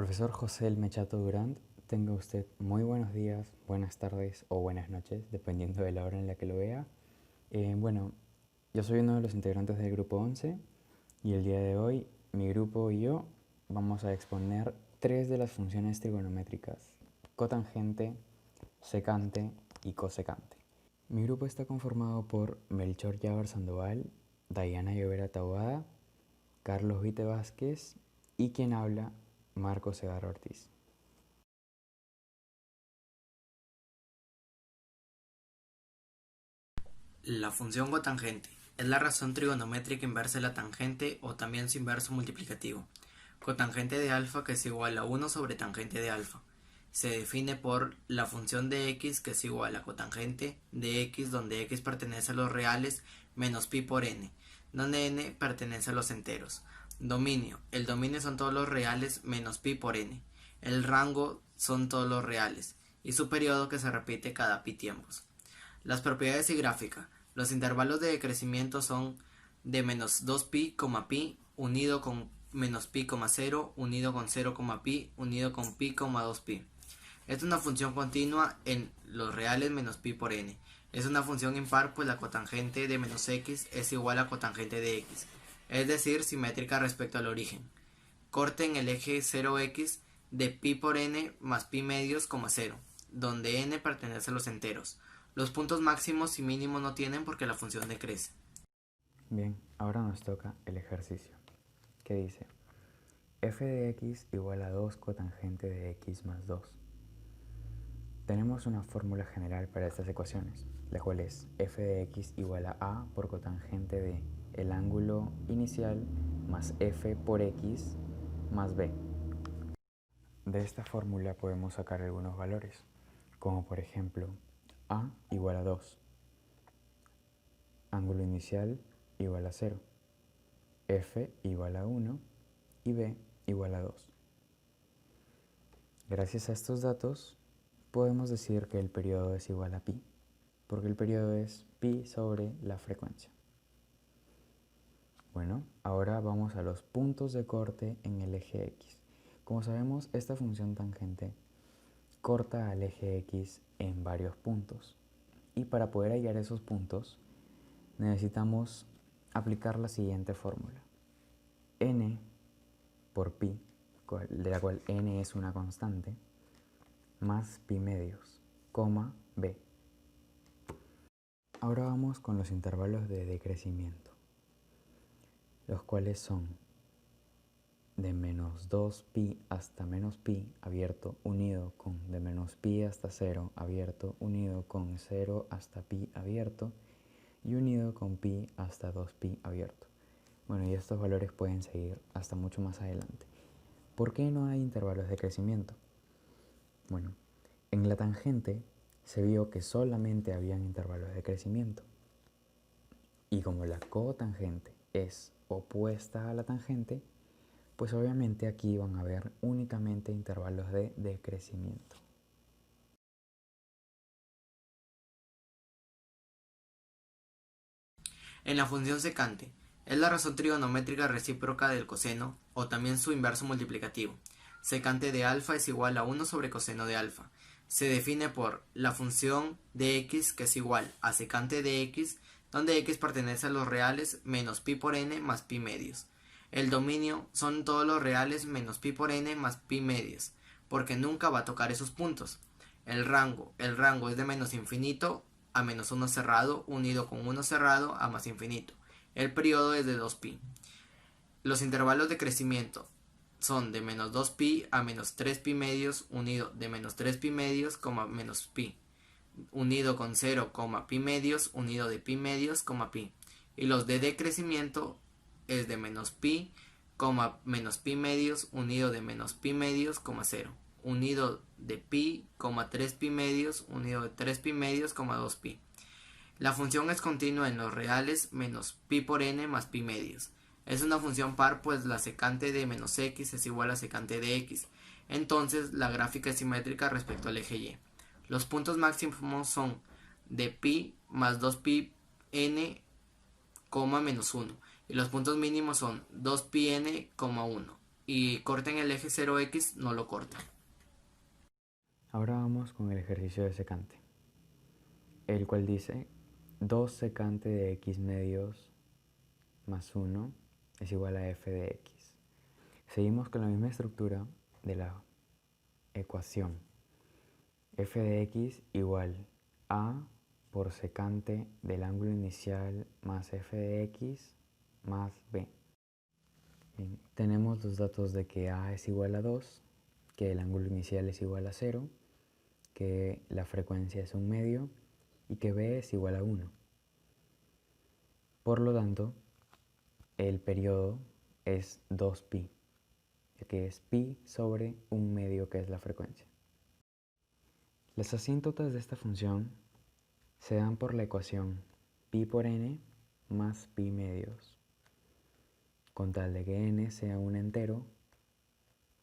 Profesor José El Mechato Durant, tenga usted muy buenos días, buenas tardes o buenas noches, dependiendo de la hora en la que lo vea. Bueno, yo soy uno de los integrantes del grupo 11 y el día de hoy mi grupo y yo vamos a exponer tres de las funciones trigonométricas: cotangente, secante y cosecante. Mi grupo está conformado por Melchor Yavar Sandoval, Dayana Llovera Taboada, Carlos Vite Vázquez y quien habla, Marcos Segarra Ortiz. La función cotangente es la razón trigonométrica inversa de la tangente o también su inverso multiplicativo. Cotangente de alfa que es igual a 1 sobre tangente de alfa. Se define por la función de x que es igual a cotangente de x donde x pertenece a los reales menos pi por n, donde n pertenece a los enteros. Dominio. El dominio son todos los reales menos pi por n. El rango son todos los reales. Y su periodo que se repite cada pi tiempos. Las propiedades y gráfica. Los intervalos de crecimiento son de menos 2pi, pi, unido con menos pi, 0, unido con 0, pi, unido con pi, 2pi. Es una función continua en los reales menos pi por n. Es una función impar, pues la cotangente de menos x es igual a cotangente de x, es decir, simétrica respecto al origen. Corte en el eje 0x de pi por n más pi medios, 0, donde n pertenece a los enteros. Los puntos máximos y mínimos no tienen porque la función decrece. Bien, ahora nos toca el ejercicio, que dice f de x igual a 2 cotangente de x más 2. Tenemos una fórmula general para estas ecuaciones, la cual es f de x igual a por cotangente de el ángulo inicial más f por x más b. De esta fórmula podemos sacar algunos valores, como por ejemplo a igual a 2, ángulo inicial igual a 0, f igual a 1 y b igual a 2. Gracias a estos datos podemos decir que el periodo es igual a pi, porque el periodo es pi sobre la frecuencia. Bueno, ahora vamos a los puntos de corte en el eje x. Como sabemos, esta función tangente corta al eje x en varios puntos, y para poder hallar esos puntos necesitamos aplicar la siguiente fórmula: n por pi, de la cual n es una constante, más pi medios, coma b. Ahora vamos con los intervalos de decrecimiento, los cuales son de menos 2pi hasta menos pi abierto unido con de menos pi hasta 0 abierto unido con 0 hasta pi abierto y unido con pi hasta 2pi abierto. Bueno, y estos valores pueden seguir hasta mucho más adelante. ¿Por qué no hay intervalos de crecimiento? Bueno, en la tangente se vio que solamente habían intervalos de crecimiento. Y como la cotangente es opuesta a la tangente, pues obviamente aquí van a haber únicamente intervalos de decrecimiento. En la función secante, es la razón trigonométrica recíproca del coseno o también su inverso multiplicativo. Secante de alfa es igual a 1 sobre coseno de alfa. Se define por la función de x que es igual a secante de x, donde x pertenece a los reales menos pi por n más pi medios. El dominio son todos los reales menos pi por n más pi medios, porque nunca va a tocar esos puntos. El rango es de menos infinito a menos 1 cerrado unido con 1 cerrado a más infinito. El periodo es de 2pi. Los intervalos de crecimiento son de menos 2pi a menos 3pi medios unido de menos 3pi medios, menos pi, unido con 0, pi medios unido de pi medios, pi. Y los de decrecimiento es de menos pi, menos pi medios unido de menos pi medios, 0. Unido de pi, 3pi medios unido de 3pi medios, 2pi. La función es continua en los reales menos pi por n más pi medios. Es una función par, pues la secante de menos x es igual a secante de x. Entonces la gráfica es simétrica respecto al eje y. Los puntos máximos son de pi más 2pi n, menos 1. Y los puntos mínimos son 2pi n, 1. y corten el eje 0x, no lo corten. Ahora vamos con el ejercicio de secante, el cual dice 2 secante de x medios más 1 es igual a f de x. Seguimos con la misma estructura de la ecuación. F de x igual a por secante del ángulo inicial más f de x más b. Bien, tenemos los datos de que a es igual a 2, que el ángulo inicial es igual a 0, que la frecuencia es 1/2 y que b es igual a 1. Por lo tanto, el periodo es 2pi, que es pi sobre 1/2, que es la frecuencia. Las asíntotas de esta función se dan por la ecuación pi por n más pi medios, con tal de que n sea un entero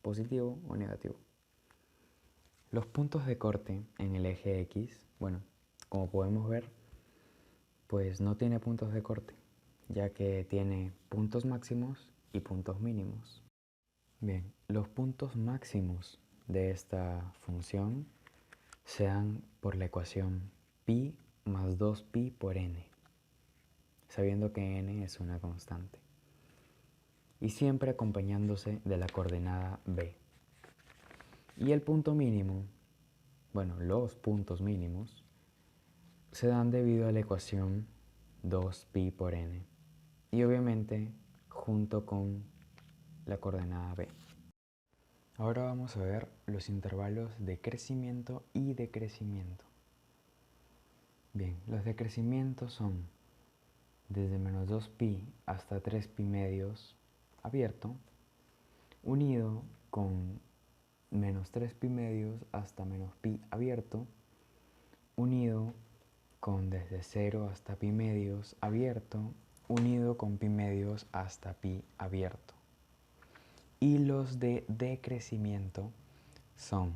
positivo o negativo. Los puntos de corte en el eje X, bueno, como podemos ver, pues no tiene puntos de corte, ya que tiene puntos máximos y puntos mínimos. Bien, los puntos máximos de esta función se dan por la ecuación pi más 2pi por n, sabiendo que n es una constante, y siempre acompañándose de la coordenada b. Y el punto mínimo, bueno, los puntos mínimos, se dan debido a la ecuación 2pi por n, y obviamente junto con la coordenada b. Ahora vamos a ver los intervalos de crecimiento y decrecimiento. Bien, los de crecimiento son desde menos 2pi hasta 3pi medios abierto, unido con menos 3pi medios hasta menos pi abierto, unido con desde 0 hasta pi medios abierto, unido con pi medios hasta pi abierto. Y los de decrecimiento son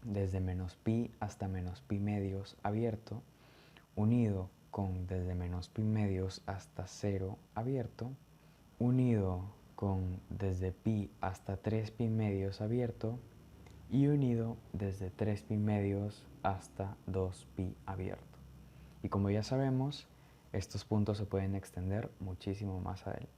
desde menos pi hasta menos pi medios abierto, unido con desde menos pi medios hasta 0 abierto, unido con desde pi hasta 3pi medios abierto y unido desde 3pi medios hasta 2pi abierto. Y como ya sabemos, estos puntos se pueden extender muchísimo más adelante.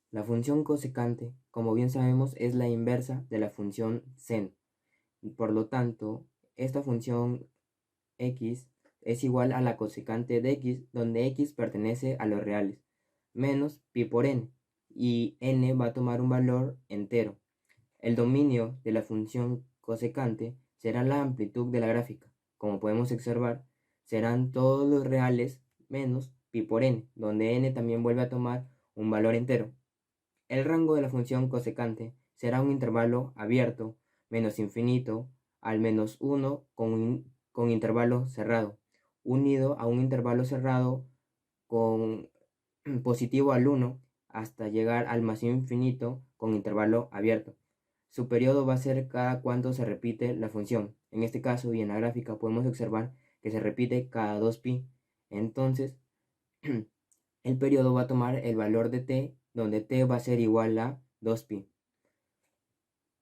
La función cosecante, como bien sabemos, es la inversa de la función seno. Por lo tanto, esta función x es igual a la cosecante de x, donde x pertenece a los reales, menos pi por n, y n va a tomar un valor entero. El dominio de la función cosecante será la amplitud de la gráfica. Como podemos observar, serán todos los reales menos pi por n, donde n también vuelve a tomar un valor entero. El rango de la función cosecante será un intervalo abierto menos infinito al menos 1 con intervalo cerrado, unido a un intervalo cerrado con positivo al 1 hasta llegar al más infinito con intervalo abierto. Su periodo va a ser cada cuánto se repite la función. En este caso y en la gráfica podemos observar que se repite cada 2pi. Entonces, el periodo va a tomar el valor de t, donde t va a ser igual a 2pi.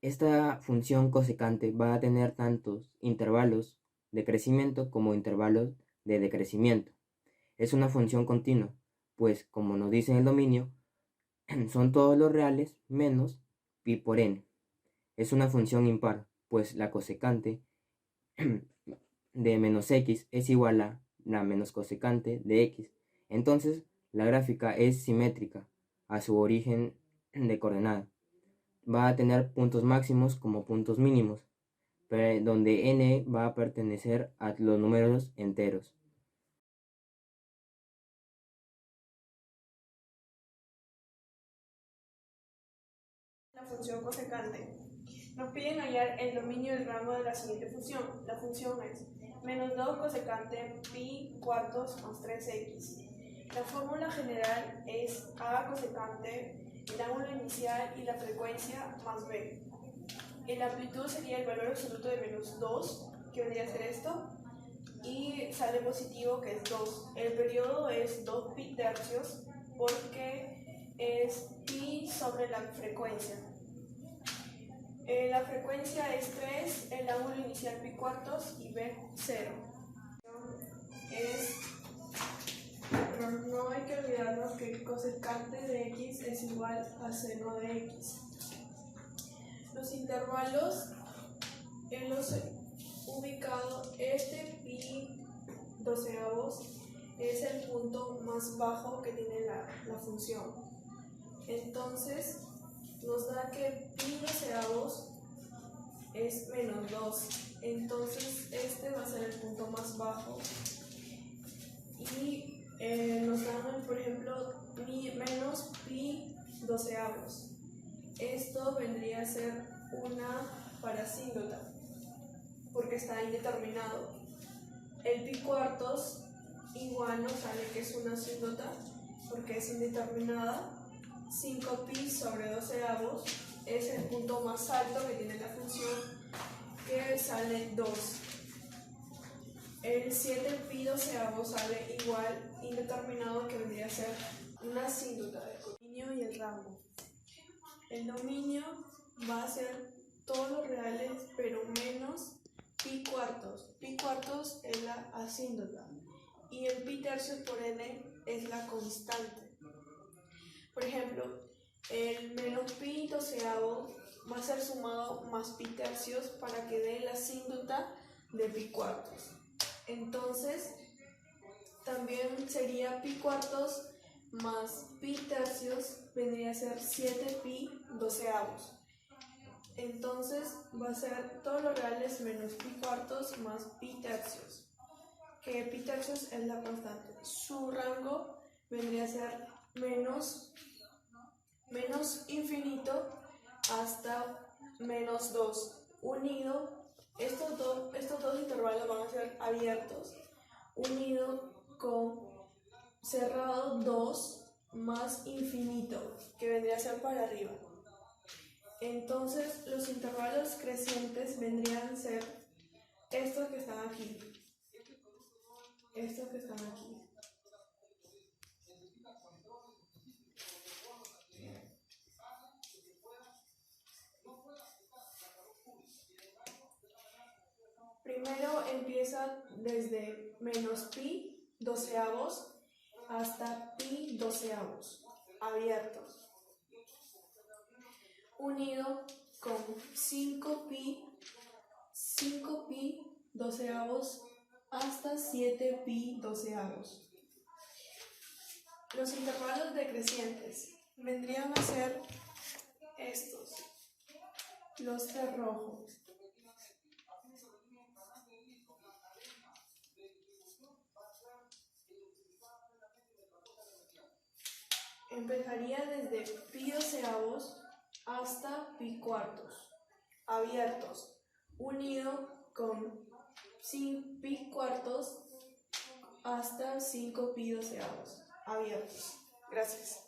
Esta función cosecante va a tener tantos intervalos de crecimiento como intervalos de decrecimiento. Es una función continua, pues como nos dice en el dominio, son todos los reales menos pi por n. Es una función impar, pues la cosecante de menos x es igual a la menos cosecante de x. Entonces, la gráfica es simétrica a su origen de coordenada. Va a tener puntos máximos como puntos mínimos, donde n va a pertenecer a los números enteros. La función cosecante. Nos piden hallar el dominio del rango de la siguiente función. La función es menos 2 cosecante pi cuartos más 3x. La fórmula general es a cosecante, el ángulo inicial y la frecuencia más b. La amplitud sería el valor absoluto de menos 2, que vendría a ser esto, y sale positivo, que es 2. El periodo es 2 pi tercios porque es pi sobre la frecuencia. La frecuencia es 3, el ángulo inicial pi cuartos y b 0. Pero no hay que olvidarnos que cosecante de x es igual a seno de x. Los intervalos en los ubicados, este pi doceavos es el punto más bajo que tiene la función. Entonces nos da que pi doceavos es menos 2. Entonces este va a ser el punto más bajo. Y nos dan, por ejemplo, menos pi doceavos. Esto vendría a ser una parasíndota, porque está indeterminado. El pi cuartos igual nos sale que es una asíndota, porque es indeterminada. 5pi sobre doceavos es el punto más alto que tiene la función, que sale 2. El 7pi doceavos sale igual, indeterminado, que vendría a ser una asíndota del dominio y el rango. El dominio va a ser todos los reales, pero menos pi cuartos. Pi cuartos es la asíndota y el pi tercios por n es la constante. Por ejemplo, el menos pi doceavo va a ser sumado más pi tercios para que dé la asíndota de pi cuartos. Entonces, también sería pi cuartos más pi tercios, vendría a ser 7pi doceavos. Entonces va a ser todos los reales menos pi cuartos más pi tercios, que pi tercios es la constante. Su rango vendría a ser menos infinito hasta menos 2. Unido, estos dos intervalos van a ser abiertos, unido con cerrado 2 más infinito, que vendría a ser para arriba. Entonces los intervalos crecientes vendrían a ser estos que están aquí. Estos que están aquí. Primero empieza desde menos pi doceavos hasta pi doceavos, abiertos, unido con 5pi doceavos hasta 7pi doceavos. Los intervalos decrecientes vendrían a ser estos, los de rojo. Empezaría desde pi doceavos hasta pi cuartos, abiertos, unido con pi cuartos hasta 5pi doceavos, abiertos. Gracias.